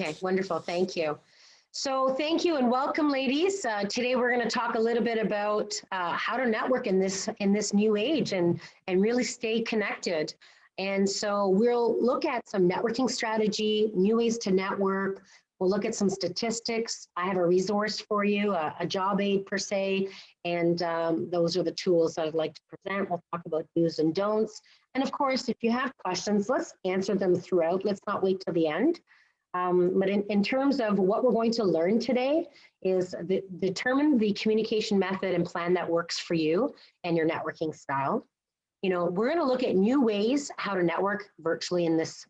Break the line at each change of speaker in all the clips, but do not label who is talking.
Okay, wonderful. Thank you. So thank you and welcome, ladies. Today we're going to talk a little bit about how to network in this new age and really stay connected. And so we'll look at some networking strategy, new ways to network. We'll look at some statistics. I have a resource for you, a job aid per se, and those are the tools that I'd like to present. We'll talk about do's and don'ts. And of course, if you have questions, let's answer them throughout. Let's not wait till the end. But in terms of what we're going to learn today is determine the communication method and plan that works for you and your networking style. You know, we're going to look at new ways how to network virtually in this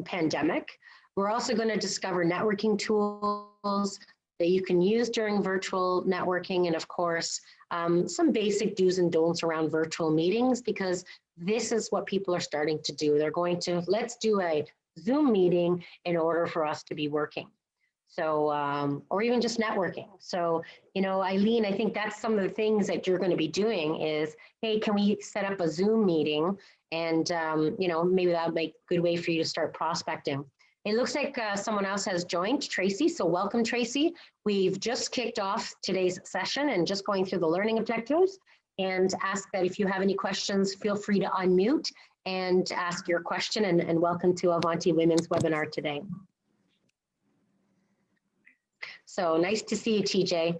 pandemic. We're also going to discover networking tools that you can use during virtual networking, and of course, some basic do's and don'ts around virtual meetings, because this is what people are starting to do. They're going to, let's do a Zoom meeting in order for us to be working. So, or even just networking. So, you know, Eileen, I think that's some of the things that you're going to be doing is, hey, can we set up a Zoom meeting? And, you know, maybe that would make a good way for you to start prospecting. It looks like someone else has joined, Tracy. So welcome, Tracy. We've just kicked off today's session and just going through the learning objectives, and ask that if you have any questions, feel free to unmute and ask your question, and welcome to Avanti Women's webinar today. So nice to see you, TJ.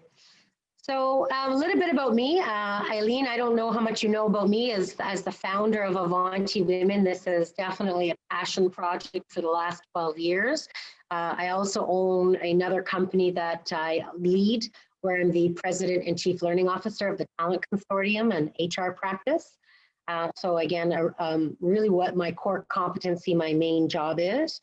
So a little bit about me, Eileen, I don't know how much you know about me as the founder of Avanti Women. This is definitely a passion project for the last 12 years. I also own another company that I lead, where I'm the president and chief learning officer of the Talent Consortium and HR practice. So again, really what my core competency, my main job is.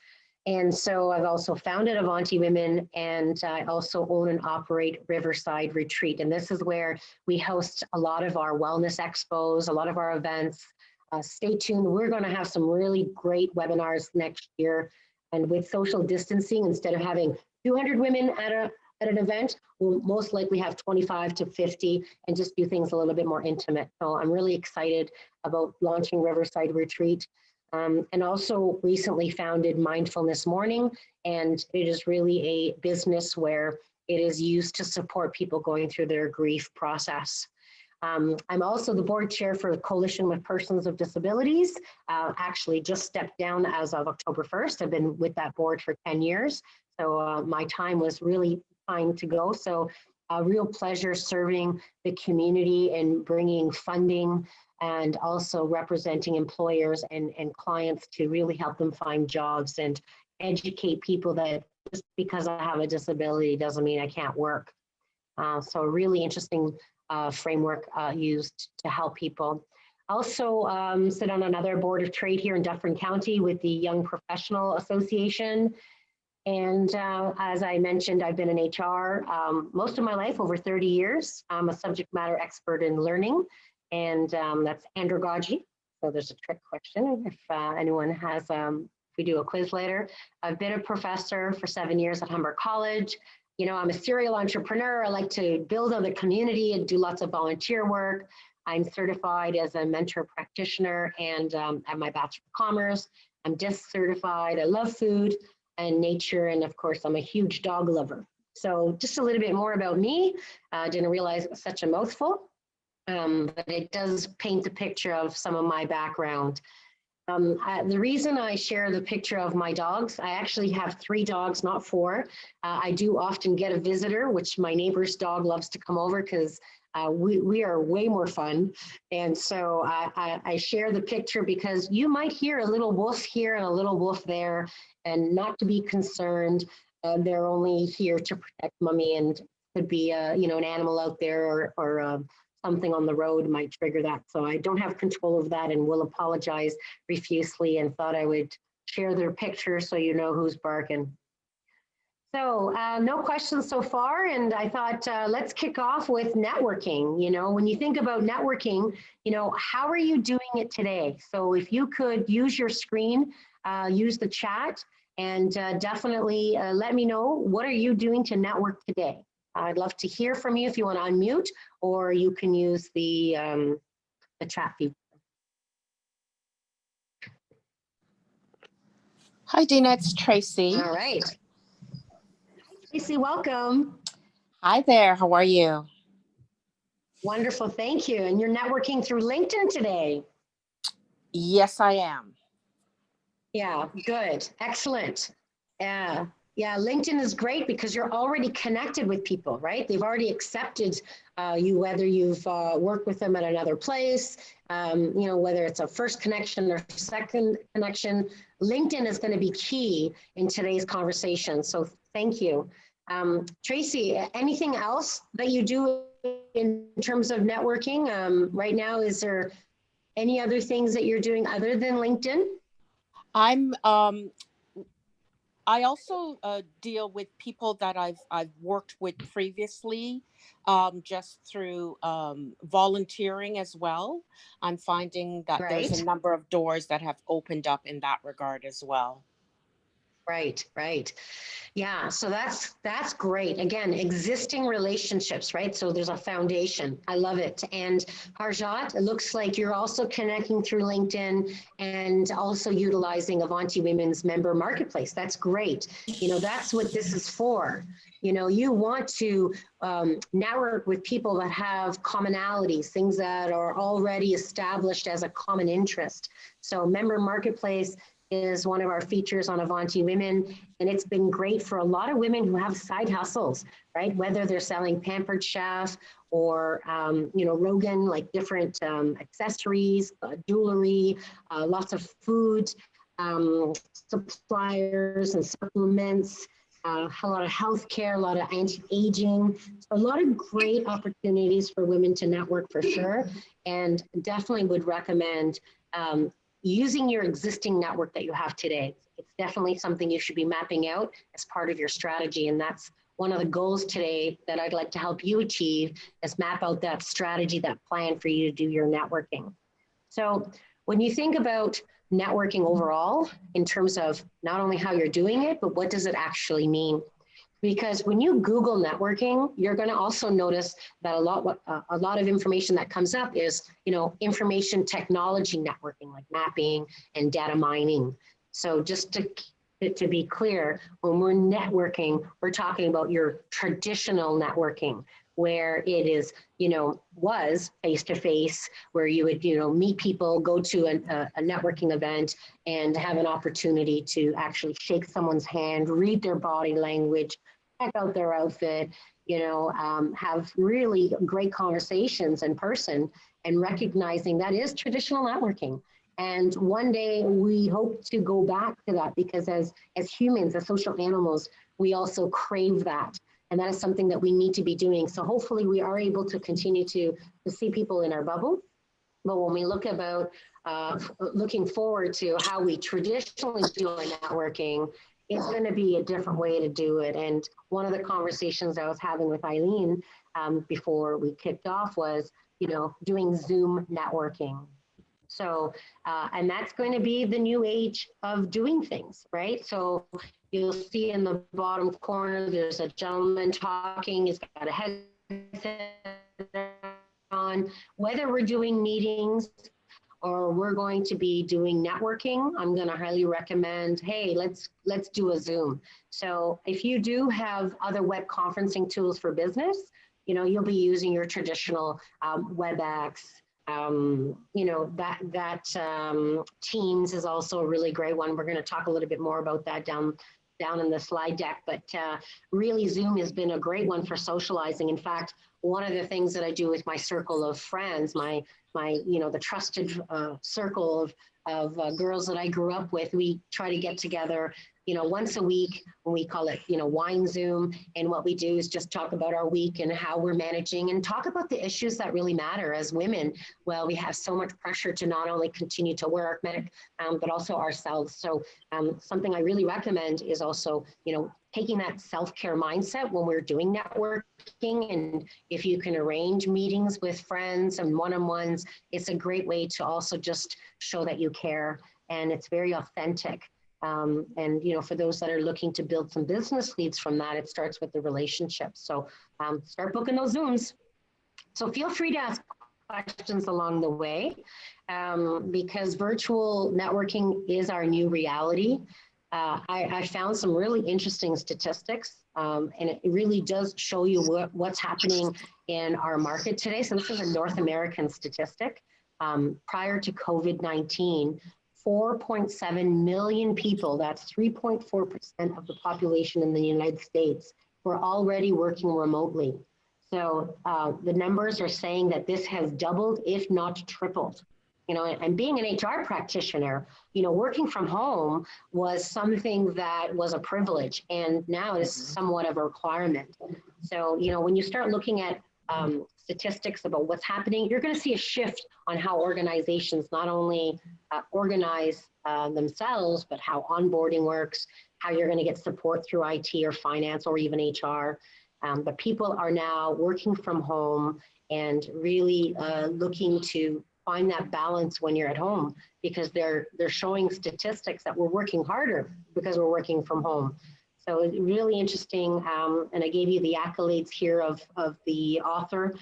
And so I've also founded Avanti Women, and I also own and operate Riverside Retreat. And this is where we host a lot of our wellness expos, a lot of our events. Stay tuned. We're going to have some really great webinars next year. And with social distancing, instead of having 200 women at an event, we'll most likely have 25 to 50 and just do things a little bit more intimate. So I'm really excited about launching Riverside Retreat. And also recently founded Mindfulness Morning, and it is really a business where it is used to support people going through their grief process. I'm also the board chair for the Coalition with Persons with Disabilities. Actually just stepped down as of October 1st. I've been with that board for 10 years. So my time was really time to go. So a real pleasure serving the community and bringing funding, and also representing employers and clients to really help them find jobs and educate people that just because I have a disability doesn't mean I can't work. So a really interesting framework used to help people. Also sit on another board of trade here in Dufferin County with the Young Professional Association. And as I mentioned, I've been in HR most of my life, over 30 years. I'm a subject matter expert in learning, and that's andragogy. So there's a trick question if anyone has, if we do a quiz later. I've been a professor for 7 years at Humber College. You know, I'm a serial entrepreneur. I like to build on the community and do lots of volunteer work. I'm certified as a mentor practitioner and have my Bachelor of Commerce. I'm DISC certified. I love food and nature, and of course, I'm a huge dog lover. So just a little bit more about me. I didn't realize it was such a mouthful, but it does paint a picture of some of my background. The reason I share the picture of my dogs, I actually have 3 dogs, not 4. I do often get a visitor, which my neighbor's dog loves to come over because we are way more fun. And so I share the picture because you might hear a little wolf here and a little wolf there, and not to be concerned. They're only here to protect mommy, and could be you know, an animal out there or something on the road might trigger that. So I don't have control of that, and will apologize profusely, and thought I would share their picture so you know who's barking. So no questions so far, and I thought let's kick off with networking. You know, when you think about networking, you know, how are you doing it today? So if you could use your screen, use the chat, and definitely let me know, what are you doing to network today? I'd love to hear from you if you want to unmute, or you can use the chat feature.
Hi, Dina, it's Tracy.
All right. Tracy, welcome.
Hi there. How are you?
Wonderful. Thank you. And you're networking through LinkedIn today.
Yes, I am.
Yeah, good. Excellent. Yeah. Yeah, LinkedIn is great because you're already connected with people, right? They've already accepted you, whether you've worked with them at another place, whether it's a first connection or second connection. LinkedIn is going to be key in today's conversation. So thank you. Tracy, anything else that you do in terms of networking right now? Is there any other things that you're doing other than LinkedIn?
I'm I also deal with people that I've worked with previously, just through volunteering as well. I'm finding that there's a
Right.
number of doors that have opened up in that regard as well.
Right, right. Yeah, so that's great. Again, existing relationships, right? So there's a foundation. I love it. And Harjot, it looks like you're also connecting through LinkedIn and also utilizing Avanti Women's member marketplace. That's great. That's what this is for. You want to network with people that have commonalities, things that are already established as a common interest. So member marketplace is one of our features on Avanti Women, and it's been great for a lot of women who have side hustles, right? Whether they're selling Pampered Chef or, Rogan, like different accessories, jewelry, lots of food, suppliers and supplements, a lot of healthcare, a lot of anti-aging, a lot of great opportunities for women to network for sure, and definitely would recommend using your existing network that you have today. It's definitely something you should be mapping out as part of your strategy. And that's one of the goals today that I'd like to help you achieve, is map out that strategy, that plan for you to do your networking. So when you think about networking overall, in terms of not only how you're doing it, but what does it actually mean? Because when you Google networking, you're going to also notice that a lot of information that comes up is, information technology networking, like mapping and data mining. So just to be clear, when we're networking, we're talking about your traditional networking, where it is, was face-to-face, where you would, meet people, go to a networking event and have an opportunity to actually shake someone's hand, read their body language, check out their outfit, have really great conversations in person, and recognizing that is traditional networking. And one day we hope to go back to that, because as humans, as social animals, we also crave that. And that is something that we need to be doing. So hopefully we are able to continue to see people in our bubble. But when we look about looking forward to how we traditionally do our networking, it's going to be a different way to do it. And one of the conversations I was having with Eileen before we kicked off was, doing Zoom networking. So, and that's going to be the new age of doing things, right? So you'll see in the bottom corner, there's a gentleman talking, he's got a headset on. Whether we're doing meetings or we're going to be doing networking, I'm going to highly recommend, hey, let's do a Zoom. So if you do have other web conferencing tools for business, you'll be using your traditional WebEx. Teams is also a really great one. We're going to talk a little bit more about that down in the slide deck, but really Zoom has been a great one for socializing. In fact, one of the things that I do with my circle of friends, my the trusted circle of girls that I grew up with, we try to get together, once a week, when we call it, wine Zoom. And what we do is just talk about our week and how we're managing, and talk about the issues that really matter as women. Well, we have so much pressure to not only continue to work, but also ourselves. So something I really recommend is also, taking that self-care mindset when we're doing networking. And if you can arrange meetings with friends and one-on-ones, it's a great way to also just show that you care, and it's very authentic. And for those that are looking to build some business leads from that, it starts with the relationship. So start booking those Zooms. So feel free to ask questions along the way, because virtual networking is our new reality. I found some really interesting statistics, and it really does show you what's happening in our market today. So this is a North American statistic. Prior to COVID-19, 4.7 million people, that's 3.4% of the population in the United States, were already working remotely. So the numbers are saying that this has doubled, if not tripled. You know, and being an HR practitioner, you know, working from home was something that was a privilege, and now is somewhat of a requirement. So, you know, when you start looking at statistics about what's happening, you're going to see a shift on how organizations not only organize themselves, but how onboarding works, how you're going to get support through IT or finance or even HR. But people are now working from home and really looking to find that balance when you're at home, because they're showing statistics that we're working harder because we're working from home. So it's really interesting, and I gave you the accolades here of the author,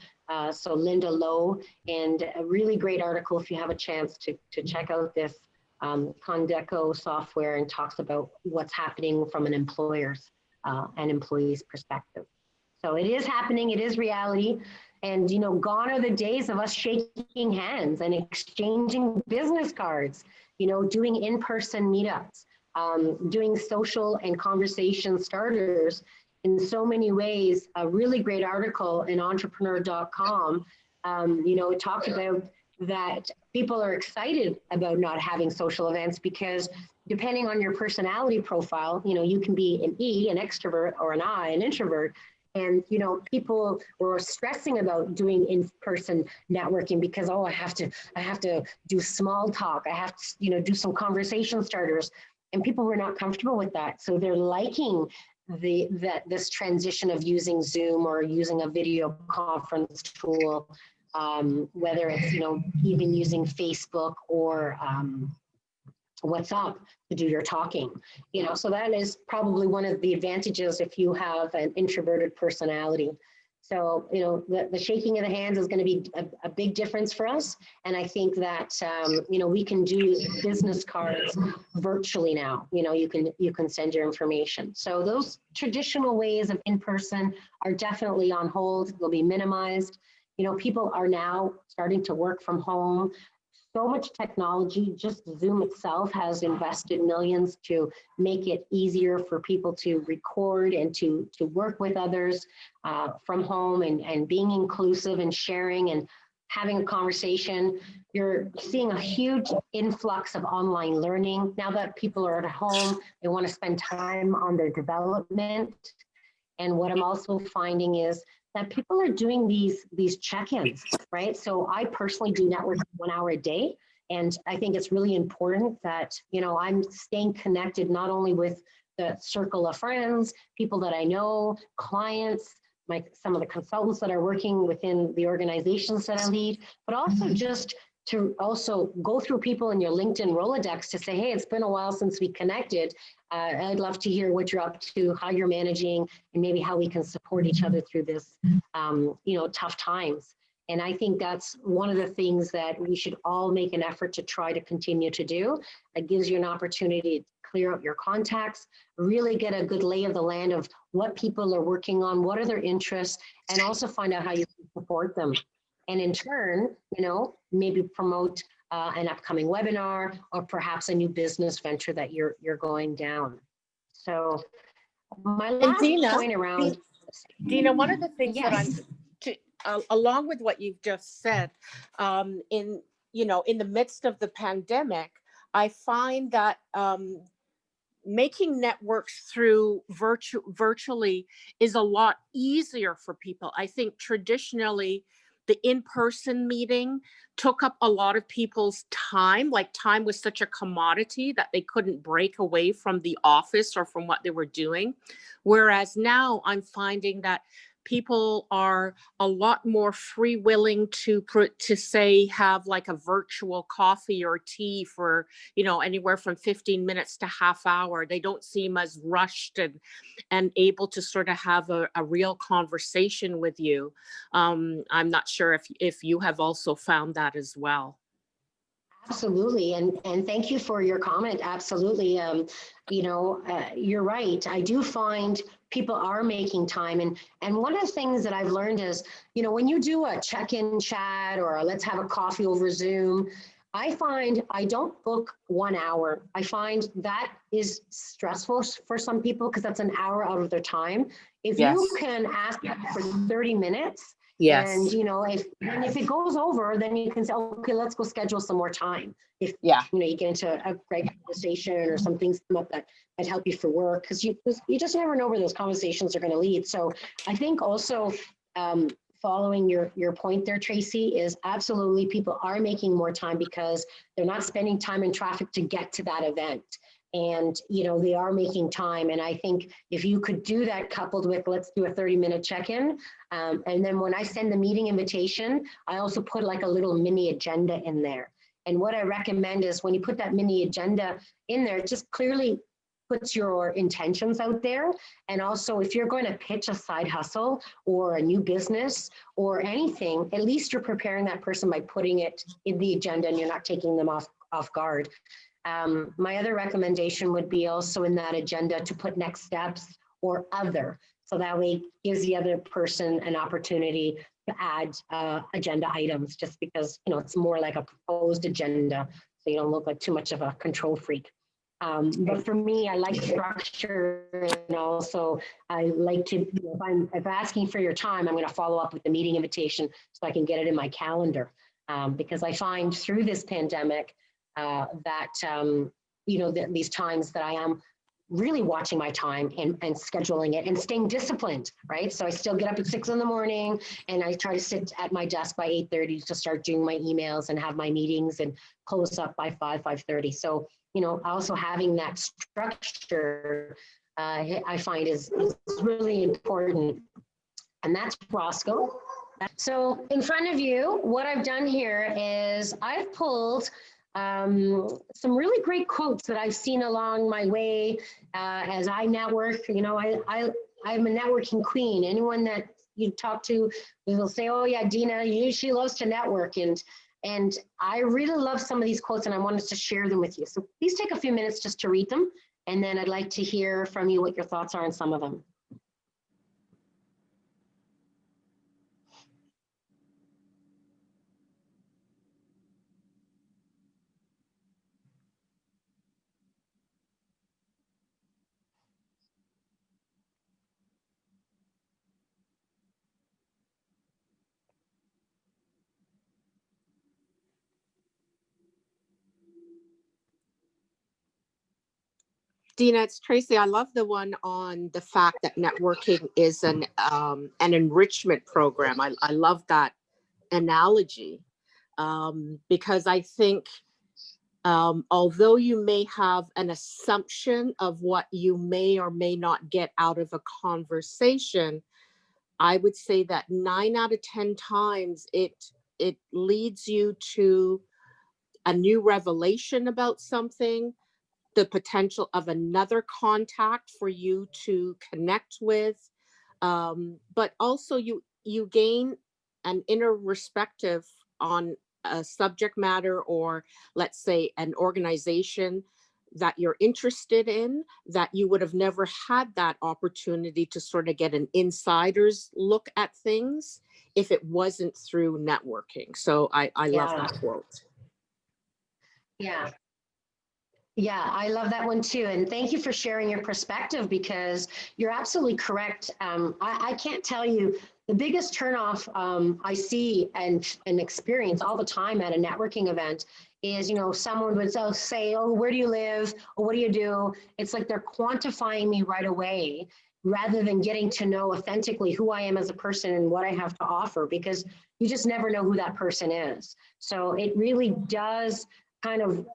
so Linda Lowe, and a really great article if you have a chance to check out this Condeco software, and talks about what's happening from an employer's and employee's perspective. So it is happening, it is reality. And, you know, gone are the days of us shaking hands and exchanging business cards, you know, doing in-person meetups, doing social and conversation starters in so many ways. A really great article in entrepreneur.com, you know, it talked about that people are excited about not having social events because depending on your personality profile, you know, you can be an E, an extrovert, or an I, an introvert. And, you know, people were stressing about doing in-person networking because, oh, I have to do small talk. I have to, you know, do some conversation starters. And people were not comfortable with that. So they're liking this transition of using Zoom or using a video conference tool, whether it's, you know, even using Facebook or WhatsApp to do your talking, you know, so that is probably one of the advantages if you have an introverted personality. So, you know, the shaking of the hands is going to be a big difference for us. And I think that, you know, we can do business cards virtually now. You know, you can send your information. So those traditional ways of in-person are definitely on hold. They'll be minimized. You know, people are now starting to work from home. So much technology, just Zoom itself has invested millions to make it easier for people to record and to work with others from home, and being inclusive and sharing and having a conversation. You're seeing a huge influx of online learning. Now that people are at home, they want to spend time on their development. And what I'm also finding is that people are doing these check-ins, right? So I personally do network 1 hour a day. And I think it's really important that, you know, I'm staying connected not only with the circle of friends, people that I know, clients, some of the consultants that are working within the organizations that I lead, but also just to also go through people in your LinkedIn Rolodex to say, hey, it's been a while since we connected. I'd love to hear what you're up to, how you're managing, and maybe how we can support each other through this, you know, tough times. And I think that's one of the things that we should all make an effort to try to continue to do. It gives you an opportunity to clear out your contacts, really get a good lay of the land of what people are working on, what are their interests, and also find out how you can support them. And in turn, you know, maybe promote an upcoming webinar or perhaps a new business venture that you're going down. So my last point around
Dina, one of the things
yes.
that along with what you've just said, in the midst of the pandemic, I find that making networks through virtually is a lot easier for people. I think traditionally the in-person meeting took up a lot of people's time. Like, time was such a commodity that they couldn't break away from the office or from what they were doing. Whereas now I'm finding that people are a lot more free willing to say have like a virtual coffee or tea for, you know, anywhere from 15 minutes to half hour. They don't seem as rushed and able to sort of have a real conversation with you. I'm not sure if you have also found that as well.
Absolutely. And thank you for your comment. Absolutely. You're right. I do find people are making time. And one of the things that I've learned is, when you do a check-in chat or a let's have a coffee over Zoom, I find I don't book 1 hour. I find that is stressful for some people because that's an hour out of their time. If you
Yes.
can ask for 30 minutes, and
Yes.
if it goes over, then you can say, okay, let's go schedule some more time. If
Yeah.
you get into a great conversation or some things come up that help you for work, because you just never know where those conversations are going to lead. So I think also following your point there, Tracy, is absolutely people are making more time because they're not spending time in traffic to get to that event. And, they are making time. And I think if you could do that coupled with, let's do a 30-minute check-in. And then when I send the meeting invitation, I also put like a little mini agenda in there. And what I recommend is when you put that mini agenda in there, it just clearly puts your intentions out there. And also if you're going to pitch a side hustle or a new business or anything, at least you're preparing that person by putting it in the agenda and you're not taking them off guard. My other recommendation would be also in that agenda to put next steps or other. So that way it gives the other person an opportunity to add agenda items, just because, it's more like a proposed agenda. So you don't look like too much of a control freak. But for me, I like structure, and also I like to, if I'm asking for your time, I'm going to follow up with the meeting invitation so I can get it in my calendar. Because I find through this pandemic, these times that I am really watching my time and scheduling it and staying disciplined, right? So I still get up at 6 in the morning and I try to sit at my desk by 8:30 to start doing my emails and have my meetings and close up by 5:30. So, also having that structure, I find is really important. And that's Roscoe. So in front of you, what I've done here is I've pulled some really great quotes that I've seen along my way as I network. I'm a networking queen. Anyone that you talk to will say, oh yeah, Dina, she loves to network. And I really love some of these quotes and I wanted to share them with you. So please take a few minutes just to read them. And then I'd like to hear from you what your thoughts are on some of them.
Dina, it's Tracy. I love the one on the fact that networking is an enrichment program. I love that analogy because I think although you may have an assumption of what you may or may not get out of a conversation, I would say that 9 out of 10 times it leads you to a new revelation about something, the potential of another contact for you to connect with, but also you gain an inner perspective on a subject matter, or let's say an organization that you're interested in, that you would have never had that opportunity to sort of get an insider's look at things if it wasn't through networking. So I love that quote.
Yeah. Yeah, I love that one too. And thank you for sharing your perspective because you're absolutely correct. I can't tell you the biggest turnoff I see and experience all the time at a networking event is, someone would say, oh, where do you live? Or what do you do? It's like they're quantifying me right away rather than getting to know authentically who I am as a person and what I have to offer, because you just never know who that person is. So it really does kind of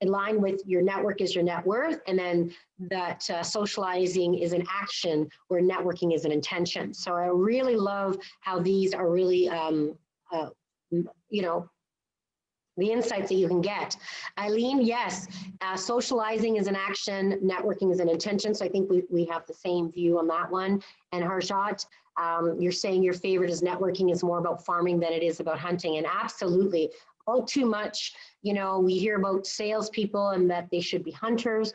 align with your network is your net worth, and then that socializing is an action where networking is an intention. So I really love how these are really, the insights that you can get. Eileen, yes, socializing is an action, networking is an intention. So I think we have the same view on that one. And Harjot, you're saying your favorite is networking is more about farming than it is about hunting. And absolutely, all too much, we hear about salespeople and that they should be hunters.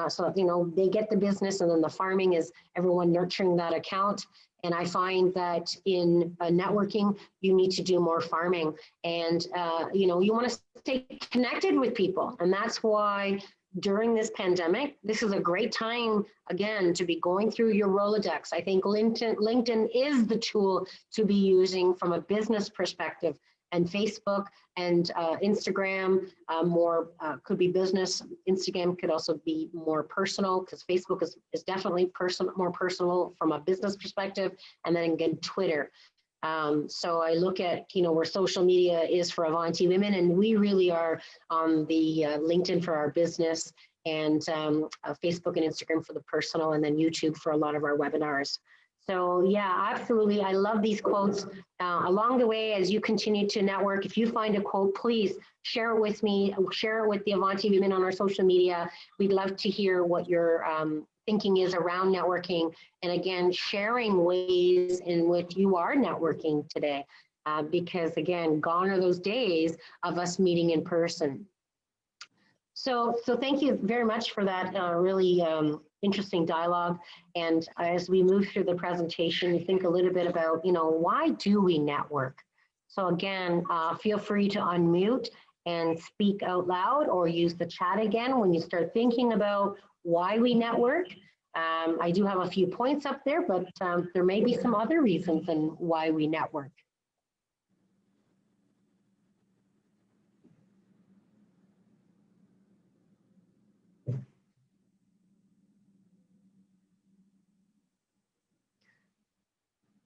So, they get the business, and then the farming is everyone nurturing that account. And I find that in networking, you need to do more farming, and, you want to stay connected with people. And that's why during this pandemic, this is a great time, again, to be going through your Rolodex. I think LinkedIn is the tool to be using from a business perspective, and Facebook and Instagram more could be business. Instagram could also be more personal, because Facebook is definitely more personal from a business perspective, and then again, Twitter. So I look at, where social media is for Avanti Women, and we really are on the LinkedIn for our business, and Facebook and Instagram for the personal, and then YouTube for a lot of our webinars. So yeah, absolutely. I love these quotes. Along the way, as you continue to network, if you find a quote, please share it with me, share it with the Avanti Women on our social media. We'd love to hear what your thinking is around networking. And again, sharing ways in which you are networking today. Because again, gone are those days of us meeting in person. So thank you very much for that really interesting dialogue. And as we move through the presentation, you think a little bit about, why do we network? So again, feel free to unmute and speak out loud, or use the chat again when you start thinking about why we network. I do have a few points up there, but there may be some other reasons and why we network.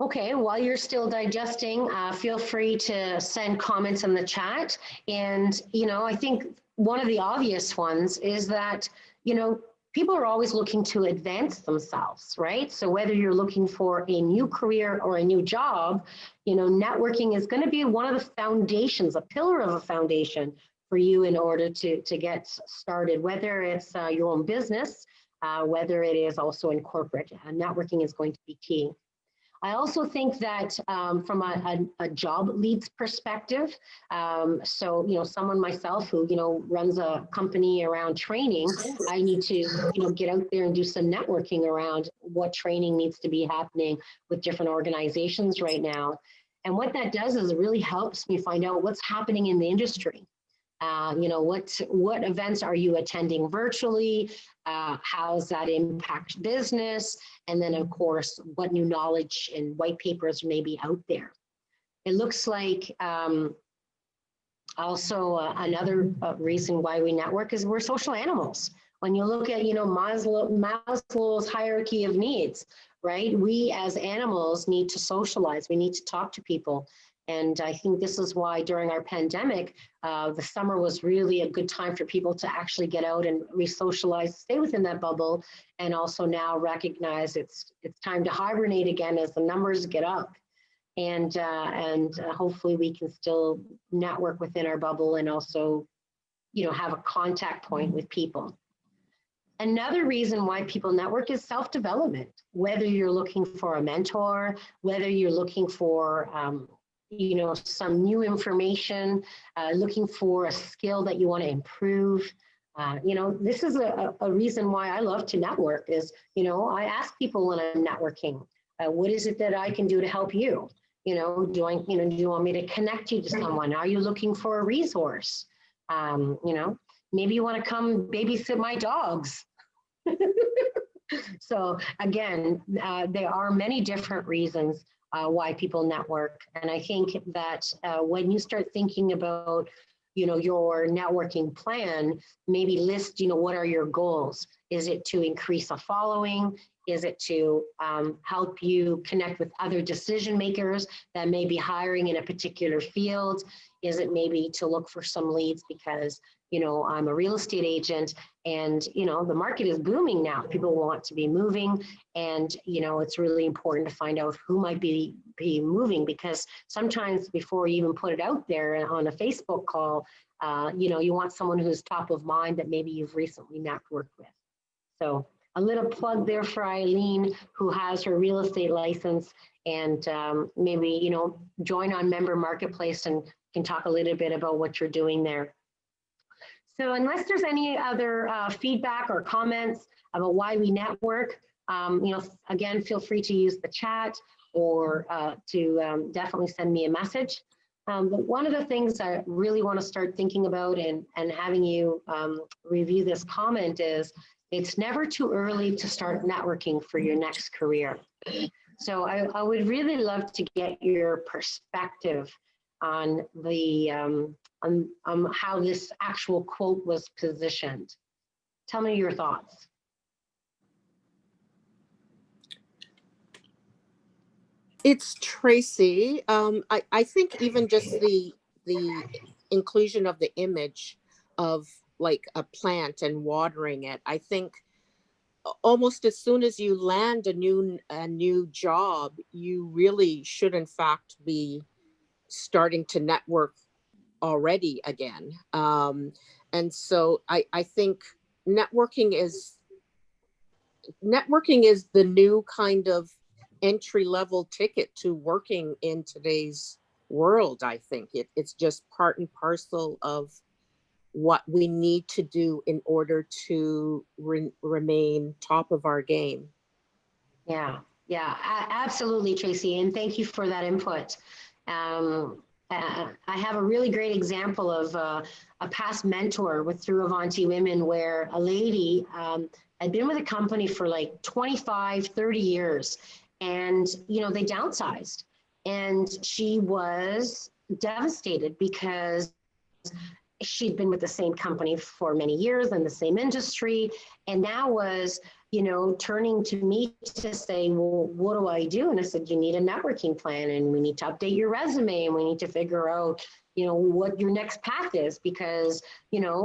Okay, while you're still digesting, feel free to send comments in the chat. And, I think one of the obvious ones is that, people are always looking to advance themselves, right? So whether you're looking for a new career or a new job, networking is going to be one of the foundations, a pillar of a foundation for you in order to get started, whether it's your own business, whether it is also in corporate. Networking is going to be key. I also think that from a job leads perspective, so, someone myself who, runs a company around training, I need to, get out there and do some networking around what training needs to be happening with different organizations right now. And what that does is it really helps me find out what's happening in the industry. What events are you attending virtually? How's that impact business? And then, of course, what new knowledge and white papers may be out there. It looks like also another reason why we network is we're social animals. When you look at, Maslow's hierarchy of needs, right? We as animals need to socialize. We need to talk to people. And I think this is why during our pandemic, the summer was really a good time for people to actually get out and re-socialize, stay within that bubble, and also now recognize it's time to hibernate again as the numbers get up. And hopefully we can still network within our bubble and also, have a contact point with people. Another reason why people network is self-development, whether you're looking for a mentor, whether you're looking for, some new information, looking for a skill that you want to improve. This is a reason why I love to network is, I ask people when I'm networking, what is it that I can do to help you? Do you want me to connect you to someone? Are you looking for a resource? Maybe you want to come babysit my dogs. So again, there are many different reasons why people network. And I think that when you start thinking about, your networking plan, maybe list, what are your goals? Is it to increase a following? Is it to help you connect with other decision makers that may be hiring in a particular field? Is it maybe to look for some leads because, I'm a real estate agent and, the market is booming now. People want to be moving and, it's really important to find out who might be moving because sometimes before you even put it out there on a Facebook call, you want someone who's top of mind that maybe you've recently networked with. So a little plug there for Eileen, who has her real estate license and maybe, join on Member Marketplace and can talk a little bit about what you're doing there. So unless there's any other feedback or comments about why we network, again, feel free to use the chat or to definitely send me a message. But one of the things I really want to start thinking about and having you review this comment is, it's never too early to start networking for your next career. So I would really love to get your perspective on the on how this actual quote was positioned. Tell me your thoughts.
It's Tracy. I think even just the inclusion of the image of like a plant and watering it, I think almost as soon as you land a new job, you really should in fact be starting to network already again. And so I think networking is the new kind of entry level ticket to working in today's world. I think it's just part and parcel of what we need to do in order to remain top of our game.
Yeah, absolutely, Tracy, and thank you for that input. I have a really great example of a past mentor through Avanti Women, where a lady had been with a company for like 25, 30 years, and they downsized, and she was devastated because she'd been with the same company for many years in the same industry, and now was turning to me to say, well, what do I do? And I said, you need a networking plan, and we need to update your resume, and we need to figure out, what your next path is, because,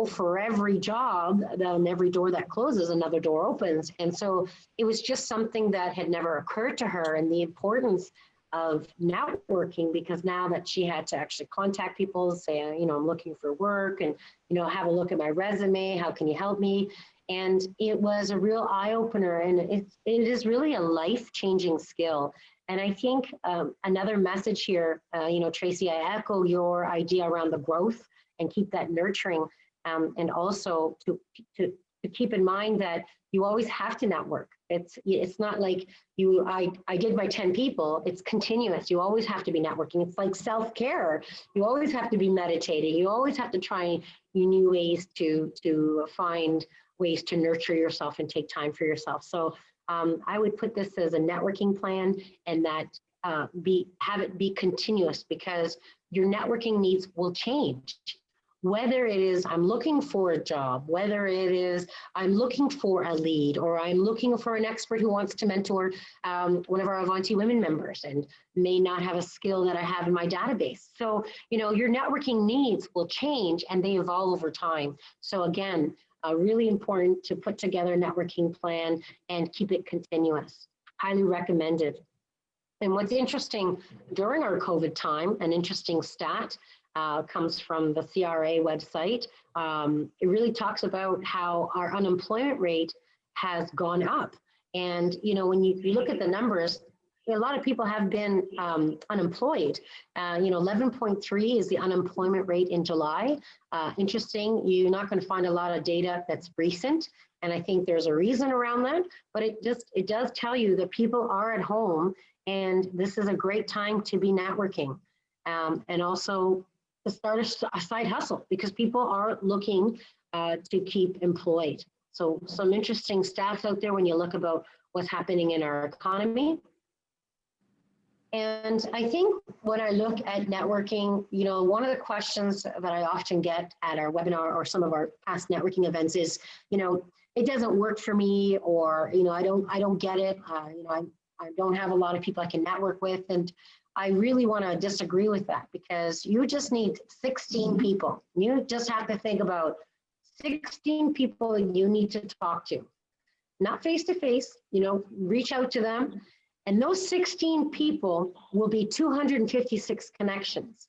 for every job and every door that closes, another door opens. And so it was just something that had never occurred to her, and the importance of networking, because now that she had to actually contact people, say, I'm looking for work, and, have a look at my resume, how can you help me? And it was a real eye-opener, and it is really a life-changing skill. And I think another message here, Tracy, I echo your idea around the growth and keep that nurturing, and also to keep in mind that you always have to network. It's not like I did my 10 people, it's continuous. You always have to be networking. It's like self-care. You always have to be meditating. You always have to try new ways to find ways to nurture yourself and take time for yourself. So I would put this as a networking plan, and that have it be continuous, because your networking needs will change. Whether it is I'm looking for a job, whether it is I'm looking for a lead, or I'm looking for an expert who wants to mentor one of our Avanti Women members and may not have a skill that I have in my database. So, your networking needs will change, and they evolve over time. So again, really important to put together a networking plan and keep it continuous. Highly recommended. And what's interesting during our COVID time, an interesting stat comes from the CRA website. It really talks about how our unemployment rate has gone up. And, when you look at the numbers, a lot of people have been unemployed. 11.3 is the unemployment rate in July. Interesting, you're not going to find a lot of data that's recent, and I think there's a reason around that, but it does tell you that people are at home, and this is a great time to be networking, and also to start a side hustle, because people are looking to keep employed. So some interesting stats out there when you look about what's happening in our economy. And I think when I look at networking, one of the questions that I often get at our webinar or some of our past networking events is, it doesn't work for me, or, I don't get it. I don't have a lot of people I can network with. And I really want to disagree with that, because you just need 16 people. You just have to think about 16 people that you need to talk to, not face-to-face, reach out to them. And those 16 people will be 256 connections.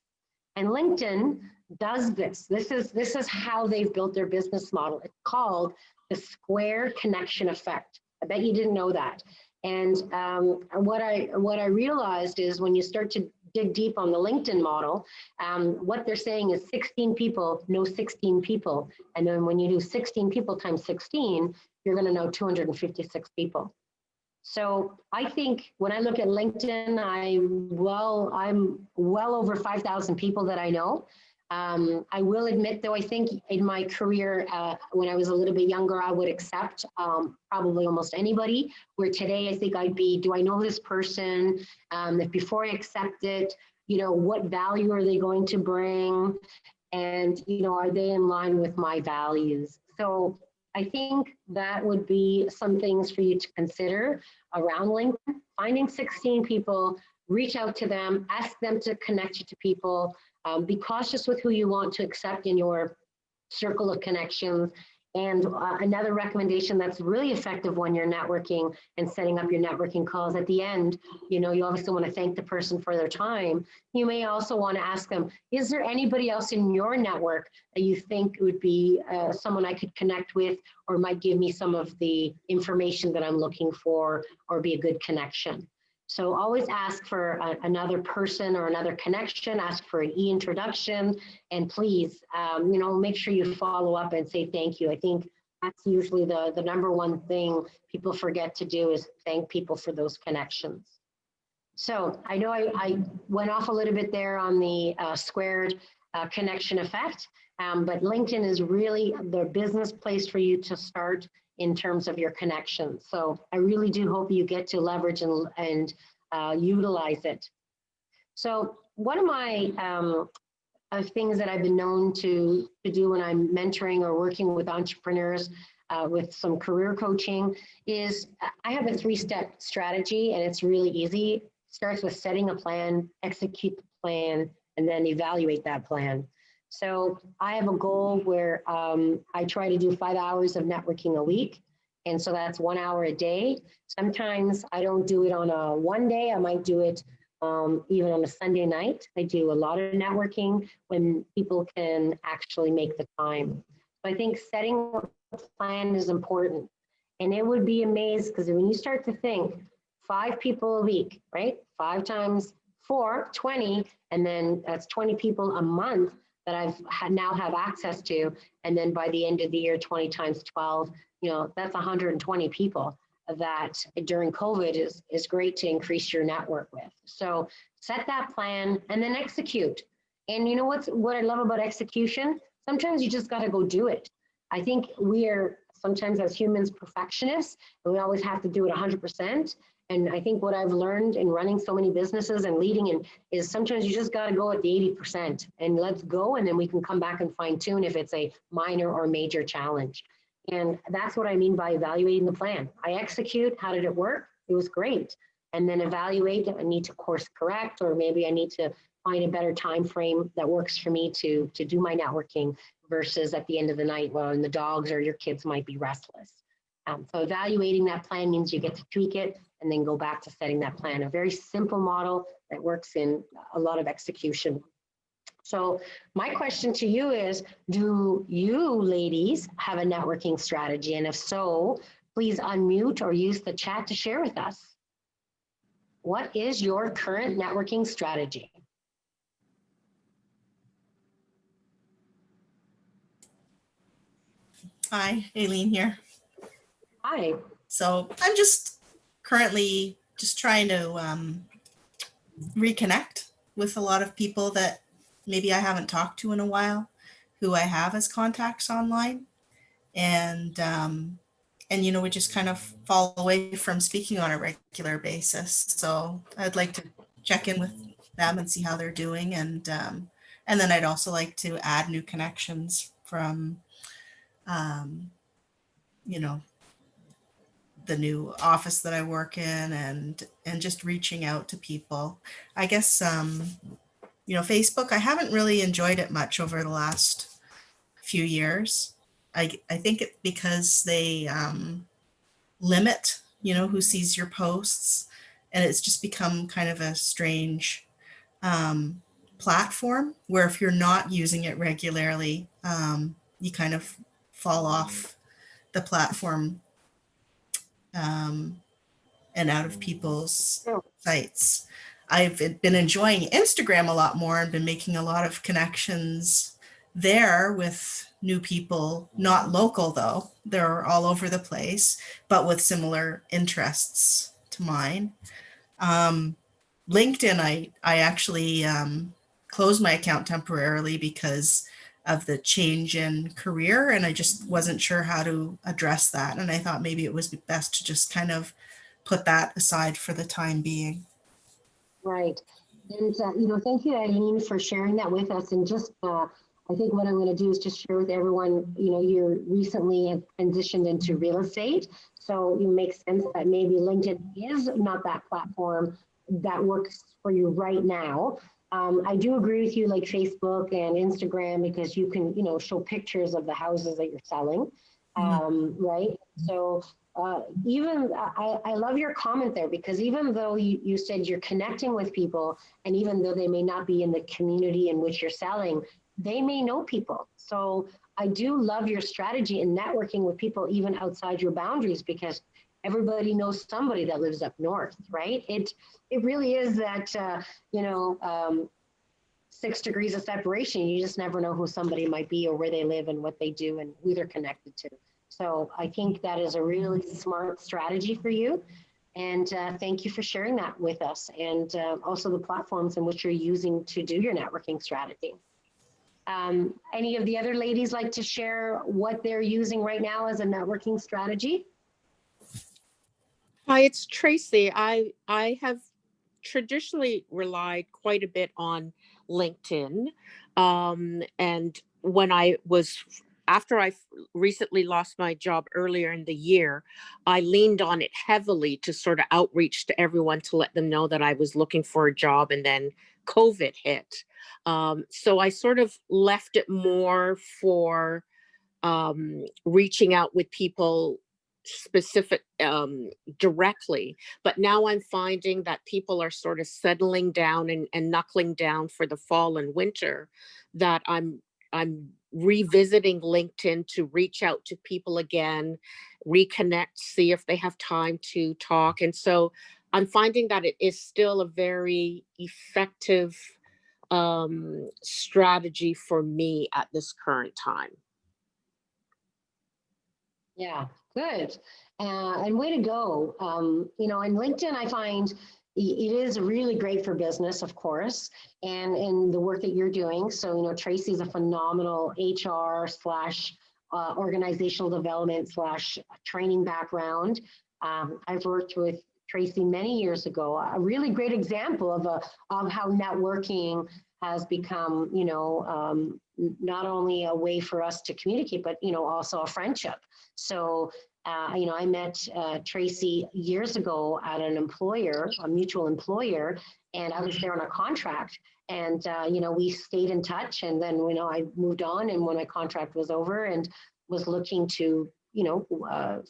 And LinkedIn does this. This is how they've built their business model. It's called the square connection effect. I bet you didn't know that. And what I realized is, when you start to dig deep on the LinkedIn model, what they're saying is 16 people know 16 people. And then when you do 16 people times 16, you're going to know 256 people. So I think when I look at LinkedIn, I'm well over 5,000 people that I know. I will admit, though, I think in my career, when I was a little bit younger, I would accept probably almost anybody. Where today, I think I'd be, do I know this person? If before I accept it, what value are they going to bring? And, are they in line with my values? So I think that would be some things for you to consider around LinkedIn. Finding 16 people, reach out to them, ask them to connect you to people. Be cautious with who you want to accept in your circle of connections. And another recommendation that's really effective when you're networking and setting up your networking calls at the end, you obviously want to thank the person for their time. You may also want to ask them, is there anybody else in your network that you think would be someone I could connect with or might give me some of the information that I'm looking for or be a good connection? So always ask for another person or another connection, ask for an e-introduction, and please, make sure you follow up and say thank you. I think that's usually the number one thing people forget to do is thank people for those connections. So I know I went off a little bit there on the squared connection effect, but LinkedIn is really the business place for you to start in terms of your connections. So I really do hope you get to leverage and utilize it. So one of my things that I've been known to do when I'm mentoring or working with entrepreneurs with some career coaching is I have a 3-step strategy, and it's really easy. It starts with setting a plan, execute the plan, and then evaluate that plan. So I have a goal where I try to do 5 hours of networking a week. And so that's 1 hour a day. Sometimes I don't do it on a one day. I might do it even on a Sunday night. I do a lot of networking when people can actually make the time. So I think setting a plan is important. And it would be amazed because when you start to think 5 people a week, right? 5 times 4, 20, and then that's 20 people a month that I've now have access to. And then by the end of the year, 20 times 12, that's 120 people that during COVID is great to increase your network with. So set that plan and then execute. And what I love about execution? Sometimes you just got to go do it. I think we are sometimes as humans perfectionists, and we always have to do it 100%. And I think what I've learned in running so many businesses and leading is sometimes you just got to go at the 80% and let's go. And then we can come back and fine tune if it's a minor or major challenge. And that's what I mean by evaluating the plan. I execute. How did it work? It was great. And then evaluate. I need to course correct, or maybe I need to find a better time frame that works for me to do my networking versus at the end of the night when the dogs or your kids might be restless. So evaluating that plan means you get to tweak it and then go back to setting that plan. A very simple model that works in a lot of execution. So my question to you is, do you ladies have a networking strategy? And if so, please unmute or use the chat to share with us. What is your current networking strategy?
Hi, Aileen here.
Hi.
So I'm just currently just trying to reconnect with a lot of people that maybe I haven't talked to in a while, who I have as contacts online. And we just kind of fall away from speaking on a regular basis. So I'd like to check in with them and see how they're doing. And then I'd also like to add new connections from, the new office that I work in, and just reaching out to people. I guess Facebook, I haven't really enjoyed it much over the last few years. I think it because they limit who sees your posts, and it's just become kind of a strange platform where if you're not using it regularly, you kind of fall off the platform and out of people's sites. I've been enjoying Instagram a lot more and been making a lot of connections there with new people, not local though. They're all over the place, but with similar interests to mine. Um, LinkedIn, I actually closed my account temporarily because of the change in career, and I just wasn't sure how to address that. And I thought maybe it was best to just kind of put that aside for the time being.
Right. And, thank you, Eileen, for sharing that with us. And just, I think what I'm going to do is just share with everyone, you recently have transitioned into real estate. So it makes sense that maybe LinkedIn is not that platform that works for you right now. I do agree with you, like Facebook and Instagram, because you can, show pictures of the houses that you're selling, right? So I love your comment there, because even though you said you're connecting with people, and even though they may not be in the community in which you're selling, they may know people. So I do love your strategy in networking with people even outside your boundaries, because everybody knows somebody that lives up north, right? It really is that 6 degrees of separation. You just never know who somebody might be or where they live and what they do and who they're connected to. So I think that is a really smart strategy for you. And thank you for sharing that with us, and also the platforms in which you're using to do your networking strategy. Any of the other ladies like to share what they're using right now as a networking strategy?
Hi, it's Tracy. I have traditionally relied quite a bit on LinkedIn. And when after I recently lost my job earlier in the year, I leaned on it heavily to sort of outreach to everyone to let them know that I was looking for a job, and then COVID hit. So I sort of left it more for reaching out with people specific directly. But now I'm finding that people are sort of settling down and knuckling down for the fall and winter, that I'm revisiting LinkedIn to reach out to people again, reconnect, see if they have time to talk. And so I'm finding that it is still a very effective strategy for me at this current time.
Yeah, good. And way to go. And LinkedIn, I find it is really great for business, of course, and in the work that you're doing. So, Tracy's a phenomenal HR slash organizational development slash training background. I've worked with Tracy many years ago. A really great example of how networking has become, not only a way for us to communicate, but, also a friendship. So, I met Tracy years ago at an employer, a mutual employer, and I was there on a contract. And, we stayed in touch. And then, I moved on. And when my contract was over and was looking to,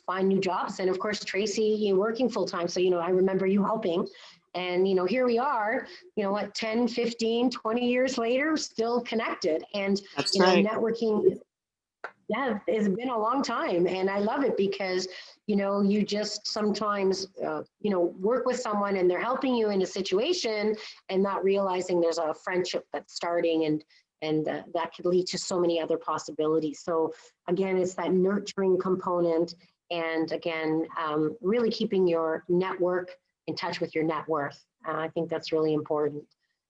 find new jobs. And of course, Tracy, working full time. So, I remember you helping. And, here we are, 10, 15, 20 years later, still connected. And,
That's right.
networking, yeah, it's been a long time, and I love it because, you just sometimes, work with someone and they're helping you in a situation and not realizing there's a friendship that's starting, and that could lead to so many other possibilities. So again, it's that nurturing component, and again, really keeping your network in touch with your net worth. I think that's really important.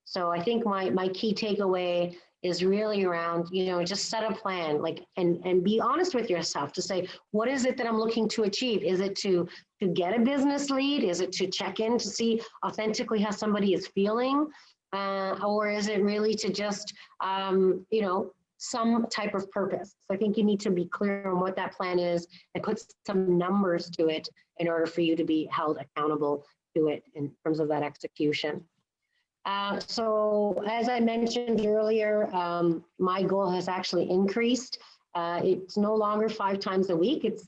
So I think my key takeaway is really around, just set a plan, and be honest with yourself to say, what is it that I'm looking to achieve? Is it to get a business lead? Is it to check in to see authentically how somebody is feeling? Or is it really to just, some type of purpose? So I think you need to be clear on what that plan is and put some numbers to it in order for you to be held accountable to it in terms of that execution. So as I mentioned earlier, my goal has actually increased. It's no longer 5 times a week. It's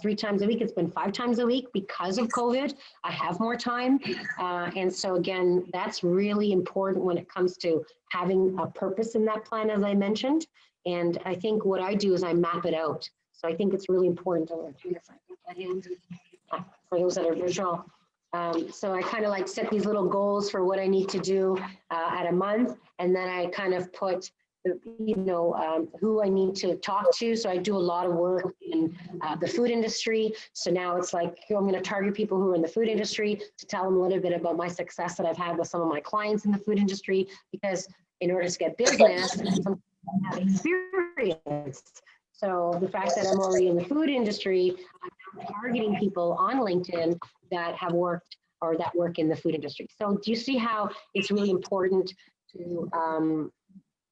3 times a week. It's been 5 times a week because of COVID. I have more time. And so again, that's really important when it comes to having a purpose in that plan, as I mentioned. And I think what I do is I map it out. So I think it's really important to, for those that are visual. So I kind of like set these little goals for what I need to do at a month. And then I kind of put, who I need to talk to. So I do a lot of work in the food industry. So now it's like, I'm going to target people who are in the food industry to tell them a little bit about my success that I've had with some of my clients in the food industry, because in order to get business, sometimes I have experience. So the fact that I'm already in the food industry, I'm targeting people on LinkedIn that have worked or that work in the food industry. So do you see how it's really important to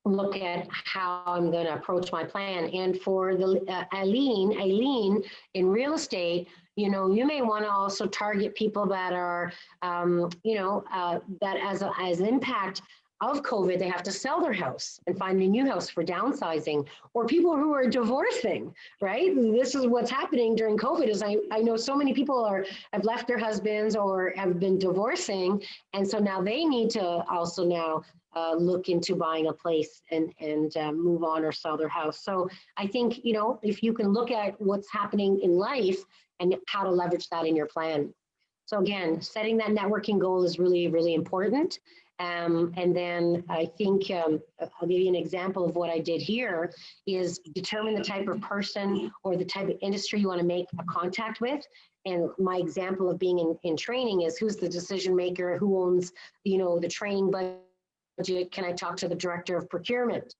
look at how I'm going to approach my plan? And for the Eileen, in real estate, you may want to also target people that are, that as impact of COVID, they have to sell their house and find a new house for downsizing, or people who are divorcing, right? This is what's happening during COVID is I know so many people have left their husbands or have been divorcing. And so now they need to also now look into buying a place and move on or sell their house. So I think, if you can look at what's happening in life and how to leverage that in your plan. So again, setting that networking goal is really, really important. And then I think I'll give you an example of what I did here is determine the type of person or the type of industry you want to make a contact with. And my example of being in training is who's the decision maker, who owns, the training budget. Can I talk to the director of procurement?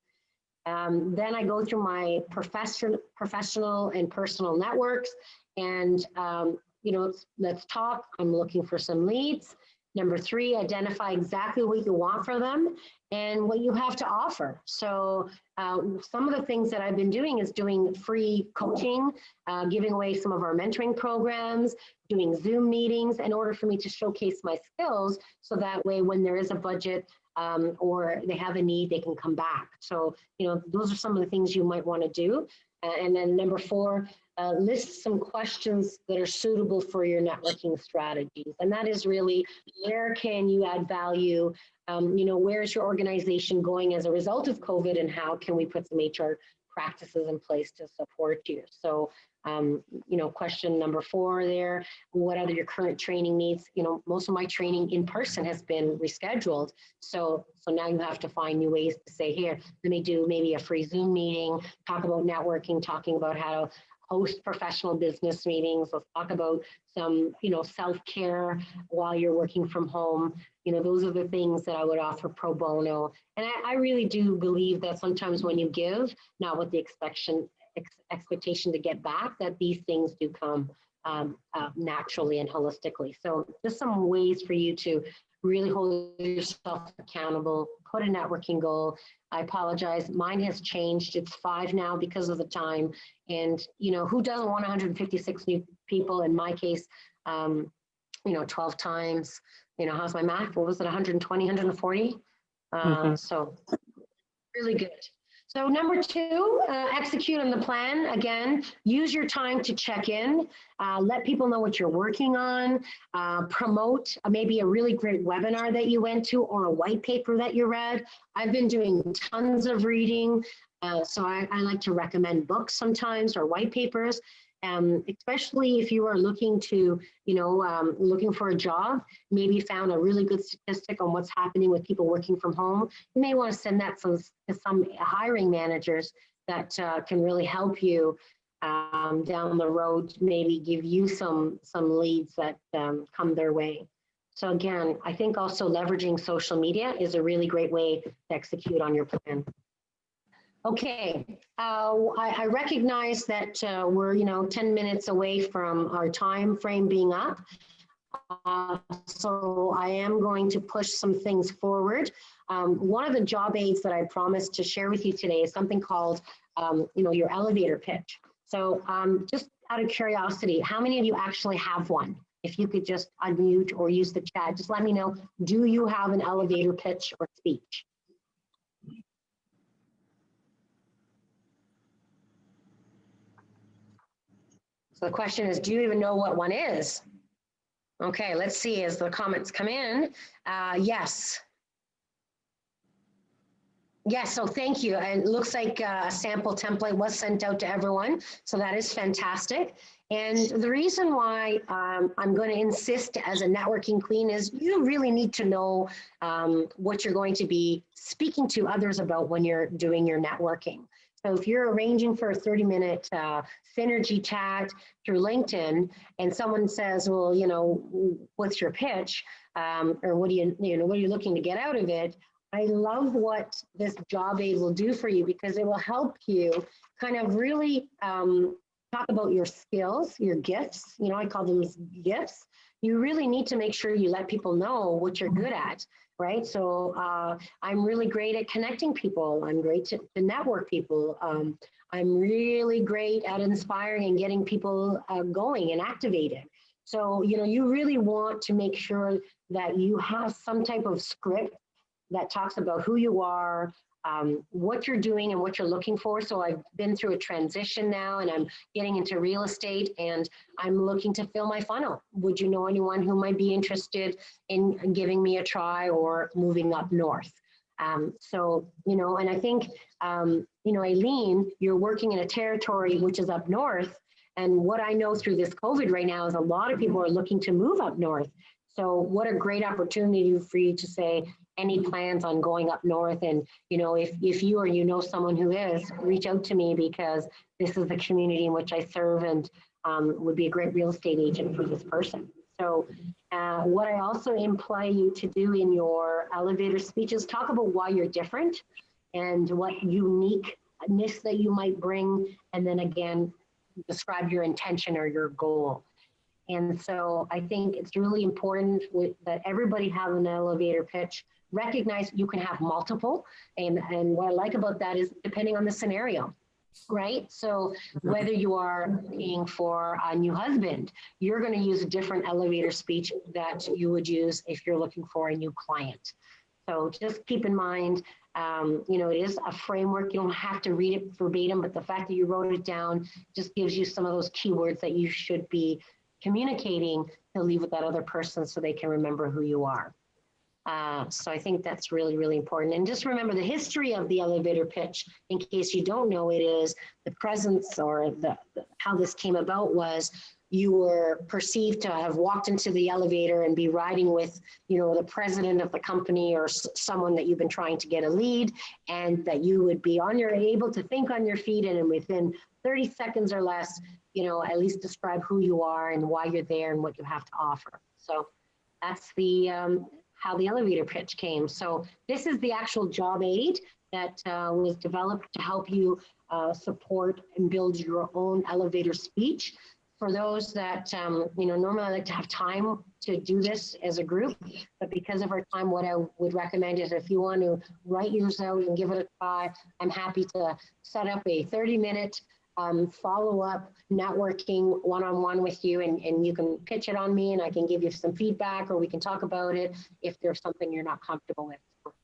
Then I go through my professional and personal networks and, let's talk. I'm looking for some leads. Number 3, identify exactly what you want for them and what you have to offer. So some of the things that I've been doing is doing free coaching, giving away some of our mentoring programs, doing Zoom meetings in order for me to showcase my skills. So that way, when there is a budget or they have a need, they can come back. So, those are some of the things you might want to do. And then number 4, list some questions that are suitable for your networking strategies. And that is really, where can you add value? Where's your organization going as a result of COVID, and how can we put some HR practices in place to support you? So, question number 4 there, what are your current training needs? Most of my training in person has been rescheduled. So now you have to find new ways to say, here, let me do maybe a free Zoom meeting, talk about networking, talking about how to host professional business meetings. Let's talk about some, self-care while you're working from home. Those are the things that I would offer pro bono. And I really do believe that sometimes when you give, not with the expectation to get back, that these things do come naturally and holistically. So just some ways for you to really hold yourself accountable, put a networking goal. I apologize, mine has changed. It's 5 now because of the time. And, who doesn't want 156 new people? In my case, 12 times, how's my math? What was it, 120, 140? So really good. So number 2, execute on the plan. Again, use your time to check in, let people know what you're working on, promote maybe a really great webinar that you went to or a white paper that you read. I've been doing tons of reading, so I like to recommend books sometimes or white papers. Especially if you are looking to, looking for a job, maybe found a really good statistic on what's happening with people working from home. You may want to send that to some hiring managers that can really help you down the road, maybe give you some leads that come their way. So again, I think also leveraging social media is a really great way to execute on your plan. Okay, I recognize that we're 10 minutes away from our time frame being up. So I am going to push some things forward. One of the job aids that I promised to share with you today is something called, your elevator pitch. So just out of curiosity, how many of you actually have one? If you could just unmute or use the chat, just let me know, do you have an elevator pitch or speech? So the question is, do you even know what one is? Okay, let's see as the comments come in. Yes. Yes, so thank you. And it looks like a sample template was sent out to everyone. So that is fantastic. And the reason why I'm going to insist as a networking queen is you really need to know what you're going to be speaking to others about when you're doing your networking. So if you're arranging for a 30-minute synergy chat through LinkedIn, and someone says, well, you know, what's your pitch? Or what do what are you looking to get out of it? I love what this job aid will do for you, because it will help you kind of really talk about your skills, your gifts. You know, I call them gifts. You really need to make sure you let people know what you're good at, right? So I'm really great at connecting people. I'm great to network people. I'm really great at inspiring and getting people going and activated. So, you know, you really want to make sure that you have some type of script that talks about who you are, what you're doing and what you're looking for. So I've been through a transition now, and I'm getting into real estate, and I'm looking to fill my funnel. Would you know anyone who might be interested in giving me a try or moving up north? So, you know, and I think, you know, Aileen, you're working in a territory which is up north. And what I know through this COVID right now is a lot of people are looking to move up north. So what a great opportunity for you to say, any plans on going up north? And, you know, if you or you know someone who is, reach out to me, because this is the community in which I serve, and would be a great real estate agent for this person. So what I also imply you to do in your elevator speech is talk about why you're different and what uniqueness that you might bring. And then again, describe your intention or your goal. And so I think it's really important that everybody have an elevator pitch. Recognize you can have multiple. And what I like about that is depending on the scenario, right? So whether you are looking for a new husband, you're going to use a different elevator speech that you would use if you're looking for a new client. So just keep in mind, you know, it is a framework. You don't have to read it verbatim, but the fact that you wrote it down just gives you some of those keywords that you should be communicating to leave with that other person so they can remember who you are. So I think that's really, really important. And just remember the history of the elevator pitch, in case you don't know, it is the presence, or how this came about was you were perceived to have walked into the elevator and be riding with, you know, the president of the company or someone that you've been trying to get a lead, and that you would be able to think on your feet, and within 30 seconds or less, you know, at least describe who you are and why you're there and what you have to offer. So that's the how the elevator pitch came. So this is the actual job aid that was developed to help you support and build your own elevator speech. For those that, you know, normally I like to have time to do this as a group, but because of our time, what I would recommend is if you want to write yours out and give it a try, I'm happy to set up a 30-minute follow-up networking one-on-one with you, and you can pitch it on me and I can give you some feedback, or we can talk about it if there's something you're not comfortable with.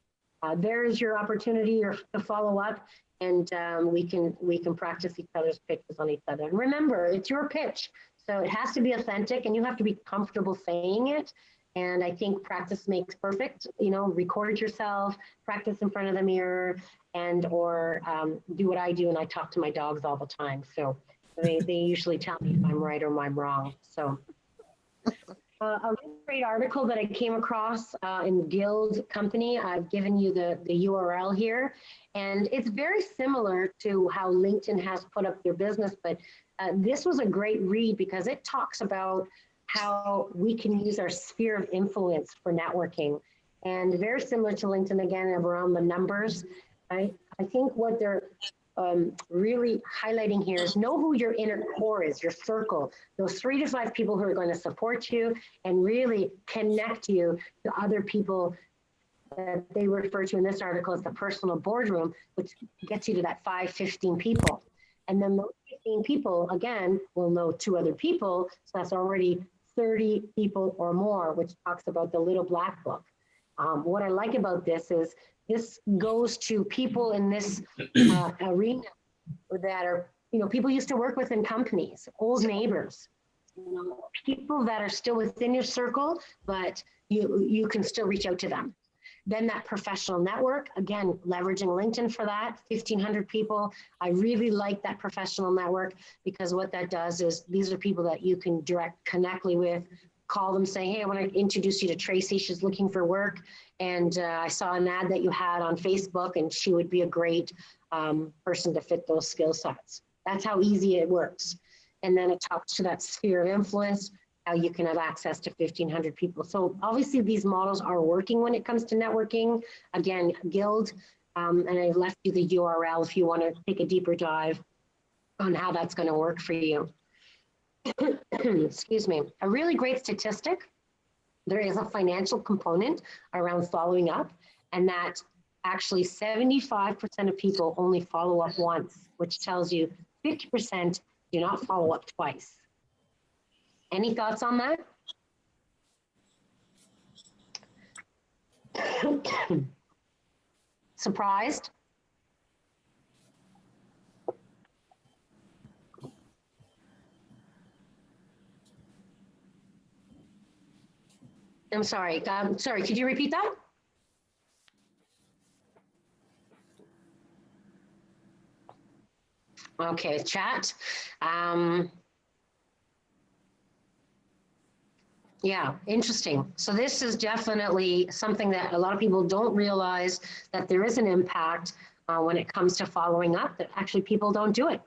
There's your opportunity to follow up, and we can practice each other's pitches on each other. And remember, it's your pitch, so it has to be authentic and you have to be comfortable saying it. And I think practice makes perfect. You know, record yourself, practice in front of the mirror, or do what I do, and I talk to my dogs all the time. So they usually tell me if I'm right or I'm wrong. So a really great article that I came across in Guild Company. I've given you the URL here, and it's very similar to how LinkedIn has put up their business, but this was a great read because it talks about how we can use our sphere of influence for networking. And very similar to LinkedIn, again, around the numbers. I think what they're really highlighting here is know who your inner core is, your circle, those 3 to 5 people who are going to support you and really connect you to other people that they refer to in this article as the personal boardroom, which gets you to that 5-15 people. And then those 15 people, again, will know 2 other people. So that's already 30 people or more, which talks about the little black book. What I like about this is this goes to people in this arena that are, you know, people used to work with in companies, old neighbors, you know, people that are still within your circle, but you can still reach out to them. Then that professional network, again, leveraging LinkedIn for that, 1,500 people. I really like that professional network because what that does is these are people that you can direct connectly with, call them, say, hey, I want to introduce you to Tracy. She's looking for work. And I saw an ad that you had on Facebook and she would be a great person to fit those skill sets. That's how easy it works. And then it talks to that sphere of influence, how you can have access to 1,500 people. So obviously these models are working when it comes to networking. Again, Guild, and I left you the URL if you want to take a deeper dive on how that's going to work for you. Excuse me. A really great statistic, there is a financial component around following up, and that actually 75% of people only follow up once, which tells you 50% do not follow up twice. Any thoughts on that? Surprised? I'm sorry. Sorry, could you repeat that? Okay, chat. Yeah, interesting. So this is definitely something that a lot of people don't realize, that there is an impact when it comes to following up, that actually people don't do it.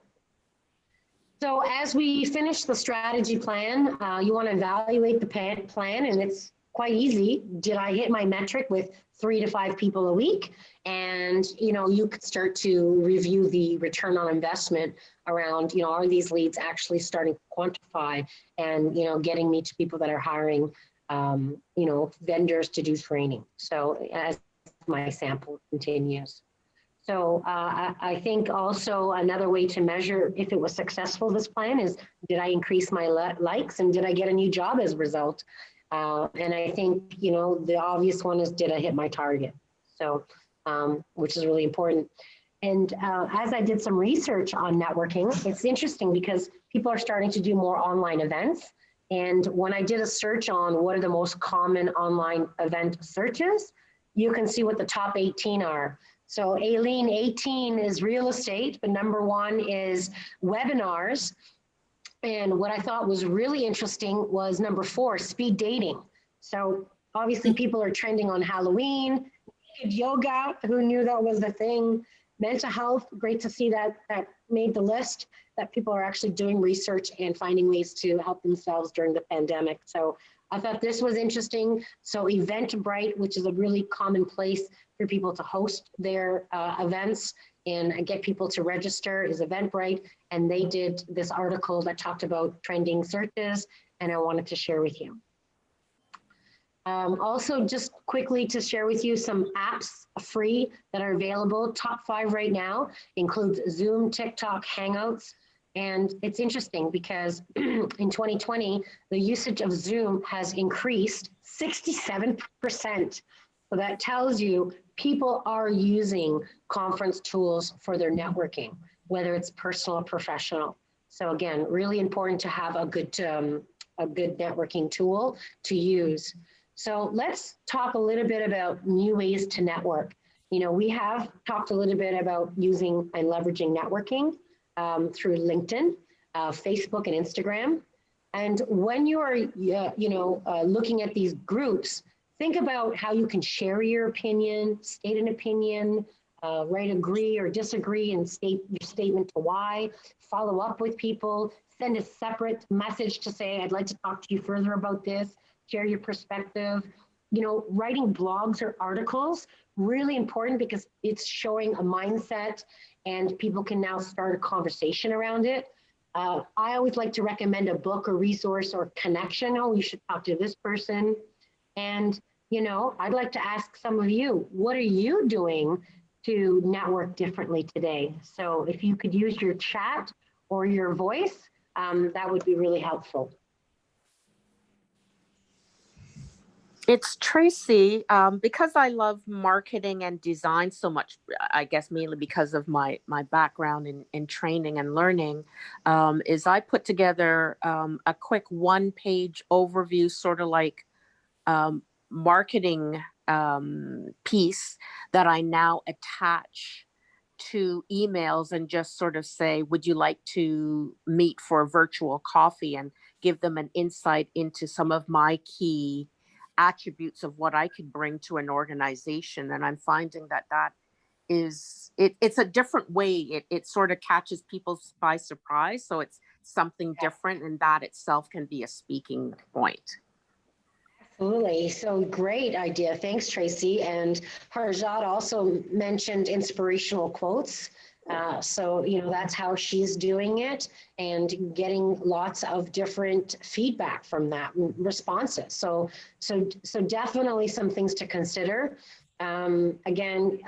So as we finish the strategy plan, you want to evaluate the plan, and it's quite easy. Did I hit my metric with 3 to 5 people a week? And you could start to review the return on investment around, are these leads actually starting to quantify and, getting me to people that are hiring, vendors to do training. So as my sample continues. So I think also another way to measure if it was successful, this plan, is did I increase my likes and did I get a new job as a result? And I think, the obvious one is, did I hit my target? So, which is really important. And as I did some research on networking, it's interesting because people are starting to do more online events. And when I did a search on what are the most common online event searches, you can see what the top 18 are. So Aileen, 18 is real estate, but number 1 is webinars. And what I thought was really interesting was number 4, speed dating. So obviously people are trending on Halloween, yoga, who knew that was the thing, mental health, great to see that made the list, that people are actually doing research and finding ways to help themselves during the pandemic. So I thought this was interesting. So Eventbrite, which is a really common place for people to host their events and get people to register, is Eventbrite. And they did this article that talked about trending searches, and I wanted to share with you. Also, just quickly to share with you some apps free that are available. Top 5 right now includes Zoom, TikTok, Hangouts. And it's interesting because in 2020, the usage of Zoom has increased 67%. So that tells you people are using conference tools for their networking, whether it's personal or professional. So again, really important to have a good networking tool to use. So let's talk a little bit about new ways to network. We have talked a little bit about using and leveraging networking through LinkedIn, Facebook, and Instagram. And when you are, looking at these groups, think about how you can share your opinion, state an opinion, write agree or disagree and state your statement to why, follow up with people, send a separate message to say, I'd like to talk to you further about this, share your perspective. Writing blogs or articles, really important because it's showing a mindset and people can now start a conversation around it. I always like to recommend a book or resource or connection. Oh, you should talk to this person. And, I'd like to ask some of you, what are you doing to network differently today? So if you could use your chat or your voice, that would be really helpful.
It's Tracy. Because I love marketing and design so much, I guess mainly because of my background in training and learning, is I put together a quick 1-page overview, sort of like marketing piece that I now attach to emails and just sort of say, would you like to meet for a virtual coffee, and give them an insight into some of my key attributes of what I could bring to an organization. And I'm finding that it's a different way. It sort of catches people by surprise. So it's something different, and that itself can be a speaking point.
Absolutely. So great idea. Thanks, Tracy. And Harjat also mentioned inspirational quotes. So, that's how she's doing it, and getting lots of different feedback from that, responses. So definitely some things to consider. Again,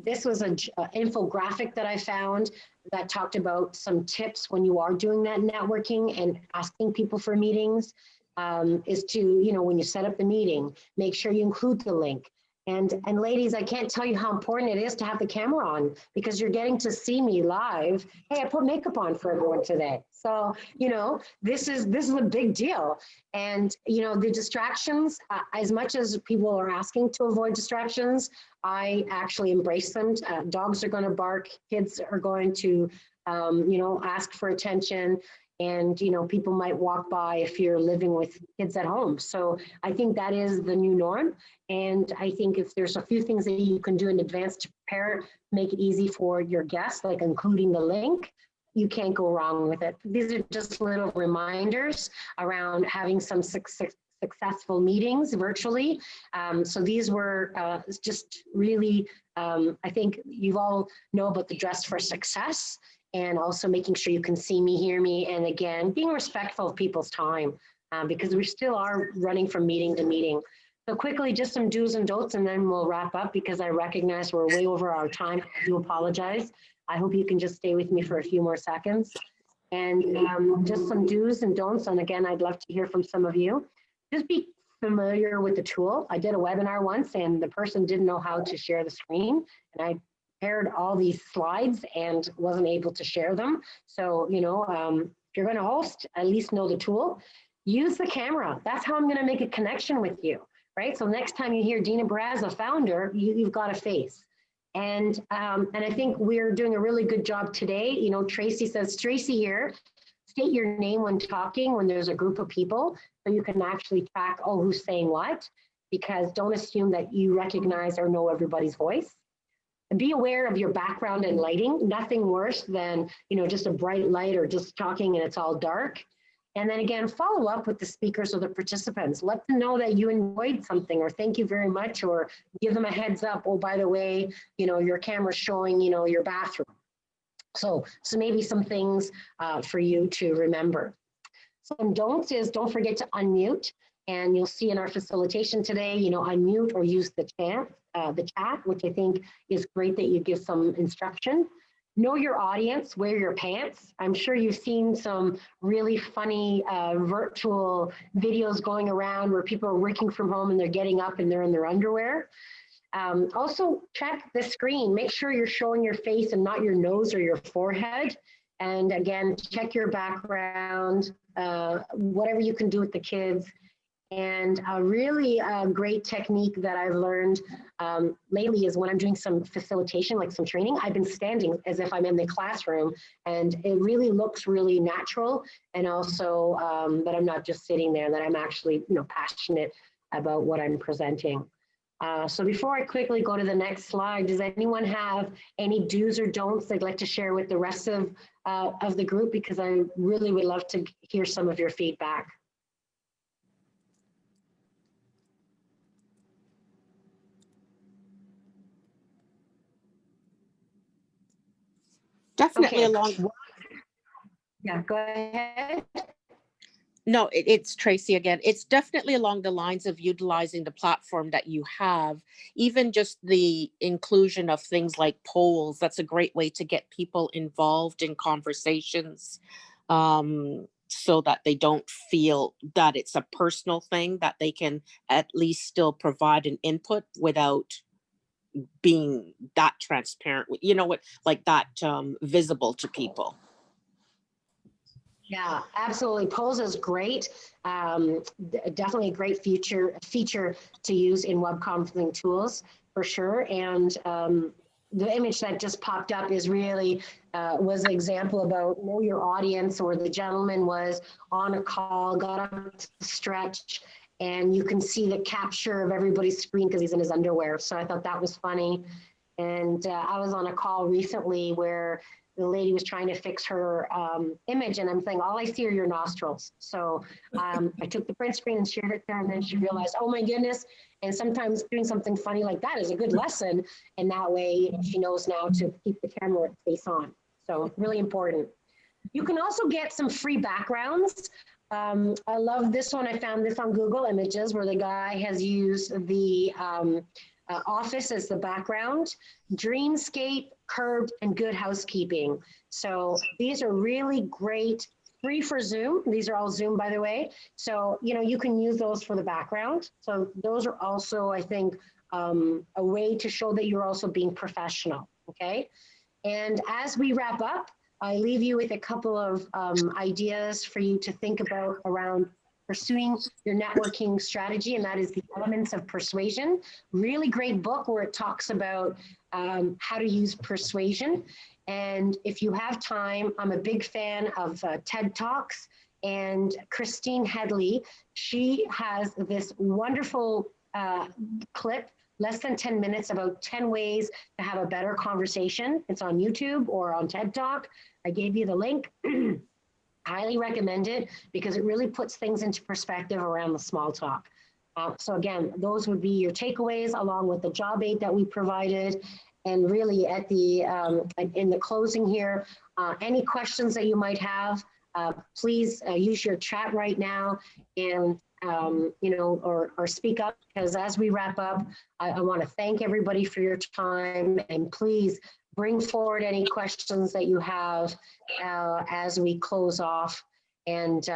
this was an infographic that I found that talked about some tips when you are doing that networking and asking people for meetings. Is to, when you set up the meeting, make sure you include the link. And ladies, I can't tell you how important it is to have the camera on, because you're getting to see me live. Hey, I put makeup on for everyone today. So, this is a big deal. And, the distractions, as much as people are asking to avoid distractions, I actually embrace them. Dogs are going to bark, kids are going to, ask for attention. And, people might walk by if you're living with kids at home. So I think that is the new norm. And I think if there's a few things that you can do in advance to prepare, make it easy for your guests, like including the link, you can't go wrong with it. These are just little reminders around having some successful meetings virtually. So these were just really, I think you all know about the Dress for Success, and also making sure you can see me, hear me, and again, being respectful of people's time, because we still are running from meeting to meeting. So quickly, just some do's and don'ts, and then we'll wrap up, because I recognize we're way over our time. I do apologize. I hope you can just stay with me for a few more seconds. And just some do's and don'ts, and again, I'd love to hear from some of you. Just be familiar with the tool. I did a webinar once, and the person didn't know how to share the screen, and I prepared all these slides and wasn't able to share them. So, if you're going to host, at least know the tool. Use the camera. That's how I'm going to make a connection with you, right? So next time you hear Dina Braza, founder, you've got a face. And I think we're doing a really good job today. Tracy says, Tracy here, state your name when talking, when there's a group of people, so you can actually track, who's saying what, because don't assume that you recognize or know everybody's voice. And be aware of your background and lighting. Nothing worse than, just a bright light or just talking and it's all dark. And then again, follow up with the speakers or the participants. Let them know that you enjoyed something, or thank you very much, or give them a heads up. Oh, by the way, your camera's showing, your bathroom. So maybe some things for you to remember. Some don'ts is don't forget to unmute. And you'll see in our facilitation today, unmute or use the chat, which I think is great that you give some instruction. Know your audience, wear your pants. I'm sure you've seen some really funny virtual videos going around where people are working from home and they're getting up and they're in their underwear. Also check the screen, make sure you're showing your face and not your nose or your forehead. And again, check your background, whatever you can do with the kids. And a really great technique that I've learned lately is when I'm doing some facilitation, like some training, I've been standing as if I'm in the classroom, and it really looks really natural. And also that I'm not just sitting there, that I'm actually, passionate about what I'm presenting. So before I quickly go to the next slide, does anyone have any do's or don'ts they'd like to share with the rest of the group? Because I really would love to hear some of your feedback.
Definitely
Okay.
along.
Yeah, go ahead.
No, it's Tracy again. It's definitely along the lines of utilizing the platform that you have, even just the inclusion of things like polls. That's a great way to get people involved in conversations, so that they don't feel that it's a personal thing, that they can at least still provide an input without being that transparent, like that visible to people.
Yeah, absolutely. Pose is great. Definitely a great feature to use in web conferencing tools for sure. And the image that just popped up is really was an example about know your audience, where the gentleman was on a call, got up to stretch, and you can see the capture of everybody's screen because he's in his underwear. So I thought that was funny. And I was on a call recently where the lady was trying to fix her image, and I'm saying, all I see are your nostrils. So I took the print screen and shared it there, and then she realized, oh my goodness. And sometimes doing something funny like that is a good lesson. And that way she knows now to keep the camera face on. So really important. You can also get some free backgrounds. I love this one. I found this on Google Images, where the guy has used the office as the background, Dreamscape, Curved, and Good Housekeeping. So these are really great, free for Zoom. These are all Zoom, by the way. So, you know, you can use those for the background. So those are also, I think, a way to show that you're also being professional, okay? And as we wrap up, I leave you with a couple of ideas for you to think about around pursuing your networking strategy, and that is the Elements of Persuasion. Really great book where it talks about how to use persuasion. And if you have time, I'm a big fan of TED Talks, and Christine Headley, she has this wonderful clip, less than 10 minutes, about 10 ways to have a better conversation. It's on YouTube or on TED Talk. I gave you the link. Highly recommend it because it really puts things into perspective around the small talk. So again, those would be your takeaways along with the job aid that we provided. And really at the in the closing here, any questions that you might have, please use your chat right now and you know, or speak up, because as we wrap up, I want to thank everybody for your time, and please bring forward any questions that you have as we close off. And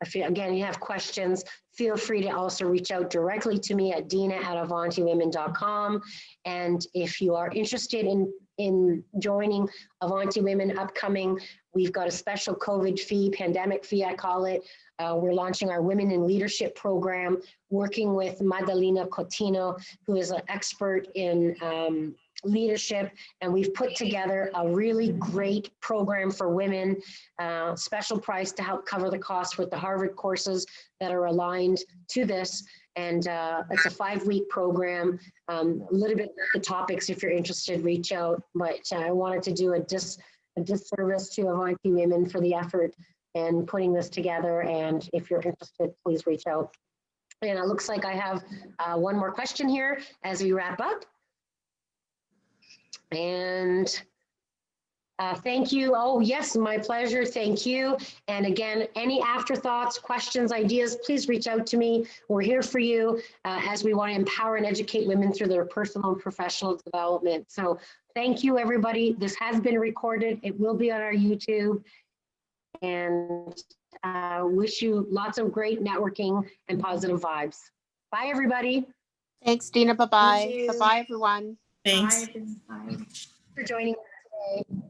if you, again, you have questions, feel free to also reach out directly to me at dina@avantiwomen.com. And if you are interested in joining Avanti Women upcoming, we've got a special COVID fee, pandemic fee, I call it. We're launching our Women in Leadership program, working with Madalena Cotino, who is an expert in leadership, and we've put together a really great program for women, special price to help cover the cost with the Harvard courses that are aligned to this. And it's a 5-week program. A little bit of the topics, if you're interested, reach out. But I wanted to do a disservice to Avanti Women for the effort and putting this together. And if you're interested, please reach out. And it looks like I have one more question here as we wrap up. And thank you. Oh, yes, my pleasure. Thank you. And again, any afterthoughts, questions, ideas, please reach out to me. We're here for you as we want to empower and educate women through their personal and professional development. So thank you, everybody. This has been recorded. It will be on our YouTube. And wish you lots of great networking and positive vibes. Bye, everybody.
Thanks, Dina. Bye-bye. Bye-bye, everyone.
Thanks.
Bye.
For joining us today.